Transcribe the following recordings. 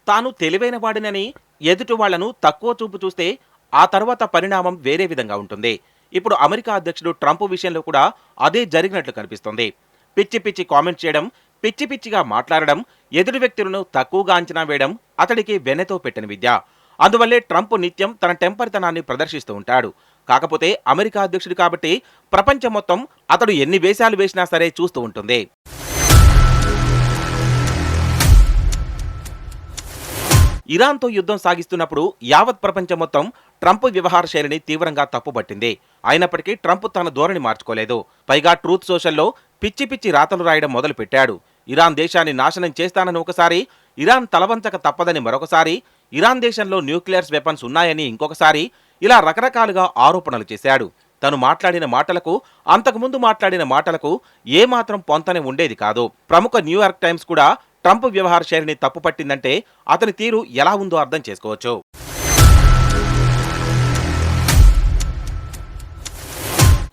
తాను తెలివైన వాడినని ఎదుటి వాళ్లను తక్కువ చూపు చూస్తే ఆ తర్వాత పరిణామం వేరే విధంగా ఉంటుంది. ఇప్పుడు అమెరికా అధ్యక్షుడు ట్రంప్ విషయంలో కూడా అదే జరిగినట్లు కనిపిస్తోంది. పిచ్చి పిచ్చి కామెంట్ చేయడం, పిచ్చి పిచ్చిగా మాట్లాడడం, ఎదుటి వ్యక్తులను తక్కువగా అంచనా వేయడం అతడికి వెన్నెతో పెట్టిన విద్య. అందువల్లే ట్రంప్ నిత్యం తన టెంపరితనాన్ని ప్రదర్శిస్తూ ఉంటాడు. కాకపోతే అమెరికా అధ్యక్షుడు కాబట్టి ప్రపంచం మొత్తం అతడు ఎన్ని వేషాలు వేసినా సరే చూస్తూ ఉంటుంది. ఇరాన్తో యుద్ధం సాగిస్తున్నప్పుడు యావత్ ప్రపంచం మొత్తం ట్రంప్ వ్యవహార శైలిని తీవ్రంగా తప్పుపట్టింది. అయినప్పటికీ ట్రంప్ తన ధోరణి మార్చుకోలేదు. పైగా ట్రూత్ సోషల్లో పిచ్చి పిచ్చి రాతలు రాయడం మొదలు పెట్టాడు. ఇరాన్ దేశాన్ని నాశనం చేస్తానని ఒకసారి, ఇరాన్ తలవంచక తప్పదని మరొకసారి, ఇరాన్ దేశంలో న్యూక్లియర్స్ వెపన్స్ ఉన్నాయని ఇంకొకసారి, ఇలా రకరకాలుగా ఆరోపణలు చేశాడు. తను మాట్లాడిన మాటలకు, అంతకుముందు మాట్లాడిన మాటలకు ఏమాత్రం పొంతనే ఉండేది కాదు. ప్రముఖ న్యూయార్క్ టైమ్స్ కూడా ట్రంప్ వ్యవహార శైలిని తప్పుపట్టిందంటే అతని తీరు ఎలా ఉందో అర్థం చేసుకోవచ్చు.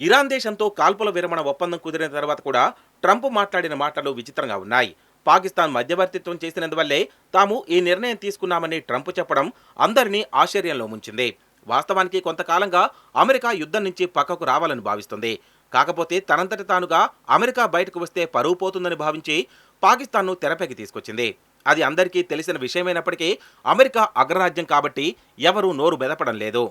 ఇరాన్ దేశంతో కాల్పుల విరమణ ఒప్పందం కుదిరిన తర్వాత కూడా ట్రంప్ మాట్లాడిన మాటలు విచిత్రంగా ఉన్నాయి. పాకిస్తాన్ మధ్యవర్తిత్వం చేసినందువల్లే తాము ఈ నిర్ణయం తీసుకున్నామని ట్రంప్ చెప్పడం అందరినీ ఆశ్చర్యంలో ముంచింది. వాస్తవానికి కొంతకాలంగా అమెరికా యుద్ధం నుంచి పక్కకు రావాలని భావిస్తుంది. కాకపోతే తనంతటి తానుగా అమెరికా బయటకు వస్తే పరువు పోతుందని భావించి పాకిస్తాన్ను తెరపైకి తీసుకొచ్చింది. అది అందరికీ తెలిసిన విషయమైనప్పటికీ అమెరికా అగ్రరాజ్యం కాబట్టి ఎవరూ నోరు బెదపడం లేదు.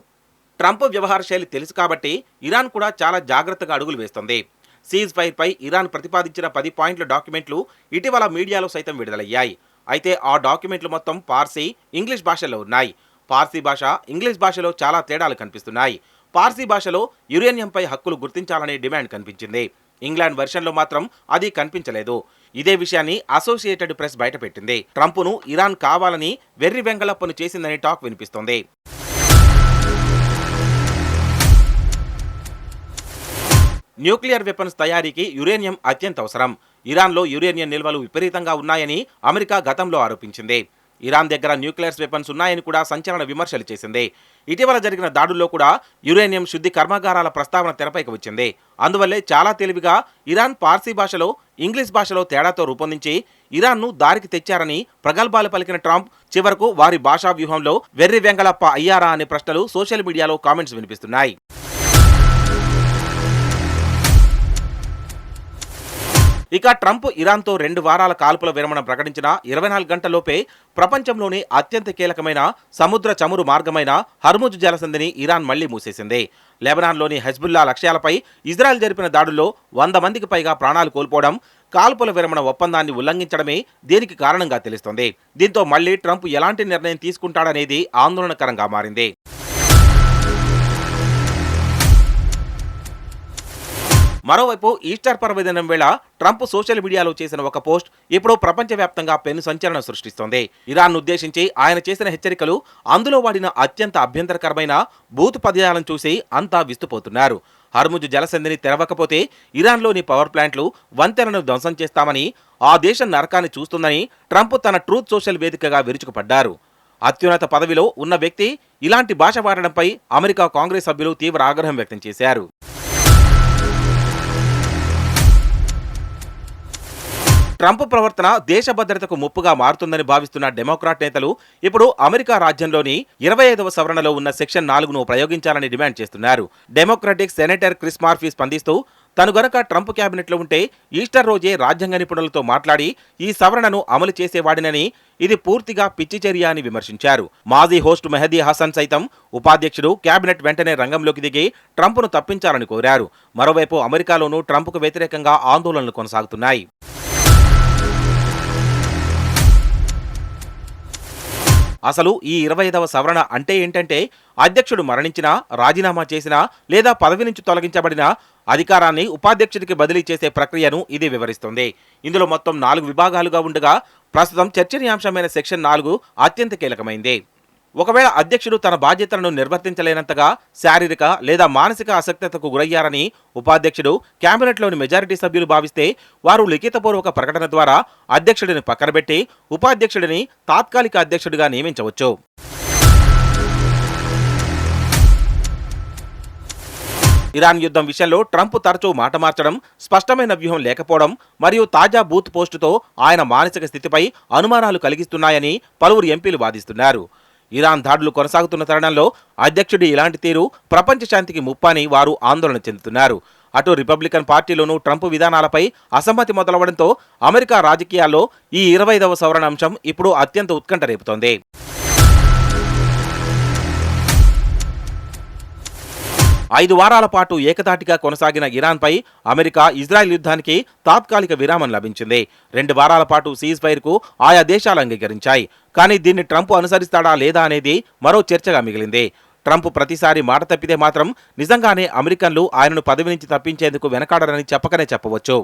ట్రంప్ వ్యవహార శైలి తెలుసు కాబట్టి ఇరాన్ కూడా చాలా జాగ్రత్తగా అడుగులు వేస్తుంది. సీజ్ ఫైర్ పై ఇరాన్ ప్రతిపాదించిన 10 పాయింట్ల డాక్యుమెంట్లు ఇటీవల మీడియాలో సైతం విడుదలయ్యాయి. అయితే ఆ డాక్యుమెంట్లు మొత్తం పార్సీ, ఇంగ్లీష్ భాషల్లో ఉన్నాయి. పార్సీ భాష, ఇంగ్లీష్ భాషలో చాలా తేడాలు కనిపిస్తున్నాయి. పార్సీ భాషలో యురేనియంపై హక్కులు గుర్తించాలనే డిమాండ్ కనిపించింది. ఇంగ్లాండ్ వెర్షన్లో మాత్రం అది కనిపించలేదు. ఇదే విషయాన్ని అసోసియేటెడ్ ప్రెస్ బయటపెట్టింది. ట్రంప్ను ఇరాన్ కావాలని వెర్రి వెంగళప్పను చేసిందని టాక్ వినిపిస్తోంది. న్యూక్లియర్ వెపన్స్ తయారీకి యురేనియం అత్యంత అవసరం. ఇరాన్లో యురేనియం నిల్వలు విపరీతంగా ఉన్నాయని అమెరికా గతంలో ఆరోపించింది. ఇరాన్ దగ్గర న్యూక్లియర్ వెపన్స్ ఉన్నాయని కూడా సంచలన విమర్శలు చేసింది. ఇటీవల జరిగిన దాడుల్లో కూడా యురేనియం శుద్ధి కర్మాగారాల ప్రస్తావన తెరపైకి వచ్చింది. అందువల్లే చాలా తెలివిగా ఇరాన్ పార్సీ భాషలో, ఇంగ్లీష్ భాషలో తేడాతో రూపొందించి ఇరాన్ను దారికి తెచ్చారని ప్రగల్భాలు పలికిన ట్రంప్ చివరకు వారి భాషా వ్యూహంలో వెర్రి వెంగళప్ప అయ్యారా అనే ప్రశ్నలు సోషల్ మీడియాలో కామెంట్స్ వినిపిస్తున్నాయి. ఇక ట్రంప్ ఇరాన్తో 2 వారాల కాల్పుల విరమణ ప్రకటించిన 24 గంటల్లోపే ప్రపంచంలోని అత్యంత కీలకమైన సముద్ర చమురు మార్గమైన హర్ముజ్ జలసంధిని ఇరాన్ మళ్లీ మూసేసింది. లెబనాన్లోని హెజ్బుల్లా లక్ష్యాలపై ఇజ్రాయెల్ జరిపిన దాడుల్లో 100 మందికి పైగా ప్రాణాలు కోల్పోవడం, కాల్పుల విరమణ ఒప్పందాన్ని ఉల్లంఘించడమే దీనికి కారణంగా తెలుస్తోంది. దీంతో మళ్లీ ట్రంప్ ఎలాంటి నిర్ణయం తీసుకుంటాడనేది ఆందోళనకరంగా మారింది. మరోవైపు ఈస్టర్ పర్వదినం వేళ ట్రంప్ సోషల్ మీడియాలో చేసిన ఒక పోస్ట్ ఇప్పుడు ప్రపంచవ్యాప్తంగా పెను సంచలనం సృష్టిస్తోంది. ఇరాన్ ఉద్దేశించి ఆయన చేసిన హెచ్చరికలు, అందులో వాడిన అత్యంత అభ్యంతరకరమైన బూత్ పదజాలను చూసి అంతా విస్తుపోతున్నారు. హర్ముజ్ జలసంధిని తెరవకపోతే ఇరాన్లోని పవర్ ప్లాంట్లు, వంతెనను ధ్వంసం చేస్తామని, ఆ దేశం నరకాన్ని చూస్తుందని ట్రంప్ తన ట్రూత్ సోషల్ వేదికగా విరుచుకుపడ్డారు. అత్యున్నత పదవిలో ఉన్న వ్యక్తి ఇలాంటి భాష వాడడంపై అమెరికా కాంగ్రెస్ సభ్యులు తీవ్ర ఆగ్రహం వ్యక్తం చేశారు. ట్రంప్ ప్రవర్తన దేశ భద్రతకు ముప్పుగా మారుతుందని భావిస్తున్న డెమోక్రాట్ నేతలు ఇప్పుడు అమెరికా రాజ్యంలోని 25వ సవరణలో ఉన్న సెక్షన్ 4ను ప్రయోగించాలని డిమాండ్ చేస్తున్నారు. డెమోక్రటిక్ సెనేటర్ క్రిస్ మార్ఫీ స్పందిస్తూ తను గనక ట్రంప్ క్యాబినెట్లో ఉంటే ఈస్టర్ రోజే రాజ్యాంగ నిపుణులతో మాట్లాడి ఈ సవరణను అమలు చేసేవాడినని, ఇది పూర్తిగా పిచ్చి చర్య అని విమర్శించారు. మాజీ హోస్ట్ మెహదీ హసన్ సైతం ఉపాధ్యక్షుడు, క్యాబినెట్ వెంటనే రంగంలోకి దిగి ట్రంప్ను తప్పించాలని కోరారు. మరోవైపు అమెరికాలోనూ ట్రంప్కు వ్యతిరేకంగా ఆందోళనలు కొనసాగుతున్నాయి. అసలు ఈ 25వ సవరణ అంటే ఏంటంటే, అధ్యక్షుడు మరణించినా, రాజీనామా చేసినా లేదా పదవి నుంచి తొలగించబడినా అధికారాన్ని ఉపాధ్యక్షుడికి బదిలీ చేసే ప్రక్రియను ఇది వివరిస్తుంది. ఇందులో మొత్తం 4 విభాగాలుగా ఉండగా ప్రస్తుతం చర్చనీయాంశమైన సెక్షన్ 4 అత్యంత కీలకమైంది. ఒకవేళ అధ్యక్షుడు తన బాధ్యతలను నిర్వర్తించలేనంతగా శారీరక లేదా మానసిక అసక్తతకు గురయ్యారని ఉపాధ్యక్షుడు, క్యాబినెట్లోని మెజారిటీ సభ్యులు భావిస్తే వారు లిఖితపూర్వక ప్రకటన ద్వారా అధ్యక్షుడిని పక్కనబెట్టి ఉపాధ్యక్షుడిని తాత్కాలిక అధ్యక్షుడిగా నియమించవచ్చు. ఇరాన్ యుద్ధం విషయంలో ట్రంప్ తరచూ మాట మార్చడం, స్పష్టమైన వ్యూహం లేకపోవడం మరియు తాజా బూత్ పోస్టుతో ఆయన మానసిక స్థితిపై అనుమానాలు కలిగిస్తున్నాయని పలువురు ఎంపీలు వాదిస్తున్నారు. ఇరాన్ దాడులు కొనసాగుతున్న తరుణంలో అధ్యక్షుడి ఇలాంటి తీరు ప్రపంచ శాంతికి ముప్పని వారు ఆందోళన చెందుతున్నారు. అటు రిపబ్లికన్ పార్టీలోనూ ట్రంప్ విధానాలపై అసమ్మతి మొదలవడంతో అమెరికా రాజకీయాల్లో ఈ 25వ సవరణ అంశం ఇప్పుడు అత్యంత ఉత్కంఠ రేపుతోంది. 5 వారాల పాటు ఏకధాటిగా కొనసాగిన ఇరాన్పై అమెరికా, ఇజ్రాయెల్ యుద్ధానికి తాత్కాలిక విరామం లభించింది. 2 వారాల పాటు సీజ్ ఫైర్కు ఆయా దేశాలు అంగీకరించాయి. కానీ దీన్ని ట్రంప్ అనుసరిస్తాడా లేదా అనేది మరో చర్చగా మిగిలింది. ట్రంప్ ప్రతిసారి మాట తప్పితే మాత్రం నిజంగానే అమెరికన్లు ఆయనను పదవి నుంచి తప్పించేందుకు వెనకాడరని చెప్పకనే చెప్పవచ్చు.